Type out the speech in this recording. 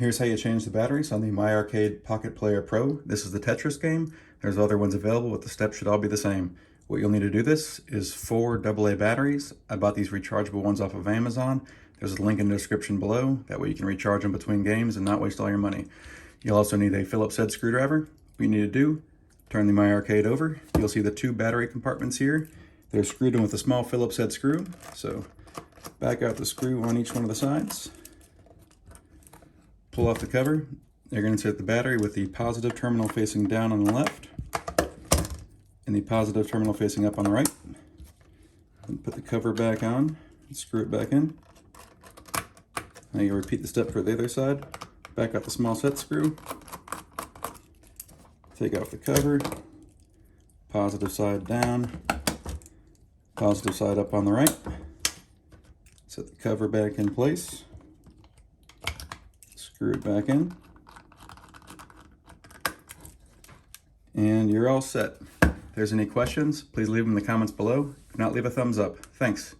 Here's how you change the batteries on the MyArcade Pocket Player Pro. This is the Tetris game. There's other ones available, but the steps should all be the same. What you'll need to do this is 4 AA batteries. I bought these rechargeable ones off of Amazon. There's a link in the description below. That way you can recharge them between games and not waste all your money. You'll also need a Phillips head screwdriver. What you need to do, turn the MyArcade over. You'll see the 2 battery compartments here. They're screwed in with a small Phillips head screw. So back out the screw on each one of the sides. Pull off the cover. You're going to insert the battery with the positive terminal facing down on the left and the positive terminal facing up on the right. And put the cover back on and screw it back in. Now you repeat the step for the other side. Back out the small set screw. Take off the cover. Positive side down. Positive side up on the right. Set the cover back in place. Screw it back in. And you're all set. If there's any questions, please leave them in the comments below. If not, leave a thumbs up. Thanks.